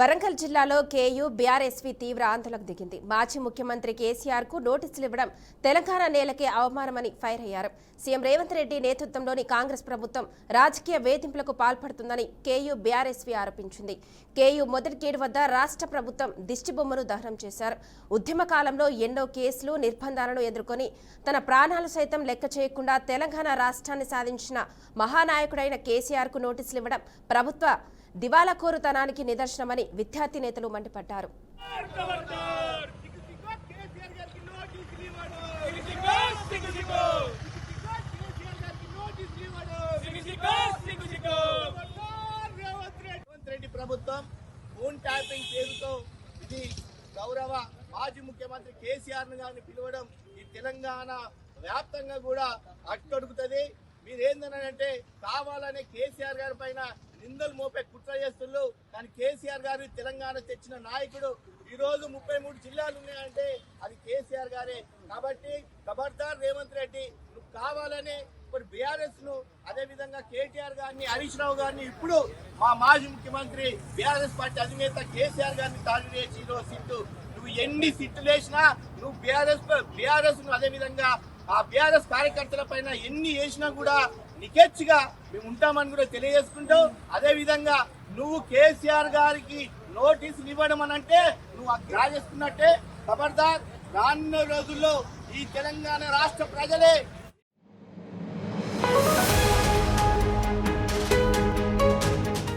వరంగల్ జిల్లాలో KU BRSP తీవ్ర ఆందోళనకు దిగింది. మాజీ ముఖ్యమంత్రి కేసీఆర్ కు నోటీసులు ఇవ్వడం తెలంగాణ నేలకే అవమానమని ఫైర్ అయ్యారు. సీఎం రేవంత్ రెడ్డి నేతృత్వంలోని కాంగ్రెస్ ప్రభుత్వం రాజకీయ వేధింపులకు పాల్పడుతుందని కేయూ బీఆర్ఎస్పీ ఆరోపించింది. కేయూ మొదటి గేటు వద్ద రాష్ట్ర ప్రభుత్వం దిష్టిబొమ్మను దహనం చేశారు. ఉద్యమ కాలంలో ఎన్నో కేసులు, నిర్బంధాలను ఎదుర్కొని తన ప్రాణాలు సైతం లెక్క చేయకుండా తెలంగాణ రాష్ట్రాన్ని సాధించిన మహానాయకుడైన కేసీఆర్ కు నోటీసులు ఇవ్వడం ప్రభుత్వ దివాలాకోరుతనానికి నిదర్శనమని విద్యార్థి నేతలు మండిపడ్డారు. ప్రభుత్వం ఫోన్ ట్యాపింగ్ పేరుతో ఇది గౌరవ మాజీ ముఖ్యమంత్రి కేసీఆర్ గారిని పిలవడం ఈ తెలంగాణ వ్యాప్తంగా కూడా అట్టడుగుతుంది. మీరేందనంటే కావాలనే కేసీఆర్ గారి పైన నిందలు మోపే కుట్ర చేస్తున్నారు. కానీ కేసీఆర్ గారు తెలంగాణ తెచ్చిన నాయకుడు. ఈ రోజు 33 జిల్లాలు ఉన్నాయంటే అది కేసీఆర్ గారే. కాబట్టి ఖబర్దార్ రేవంత్ రెడ్డి, నువ్వు కావాలనే ఇప్పుడు బీఆర్ఎస్ ను, అదే విధంగా కేటీఆర్ గారిని, హరీష్ రావు గారిని, ఇప్పుడు మా మాజీ ముఖ్యమంత్రి బీఆర్ఎస్ పార్టీ అధినేత కేసీఆర్ గారిని టార్గెట్ చేసి ఈరోజు సీట్లు, నువ్వు ఎన్ని సీట్లు వేసినా, నువ్వు బీఆర్ఎస్ ను, అదే విధంగా ఆ బీఆర్ఎస్ కార్యకర్తల పైన ఎన్ని వేసినా కూడా నికేచ్గా మేము ఉంటామని కూడా తెలియజేసుకుంటూ, అదే విధంగా నువ్వు కేసీఆర్ గారికి నోటీసులు ఇవ్వడం అని అంటే నువ్వు డ్రా చేసుకున్నట్టే. ఖబర్దార్, రానున్న రోజుల్లో ఈ తెలంగాణ రాష్ట్ర ప్రజలే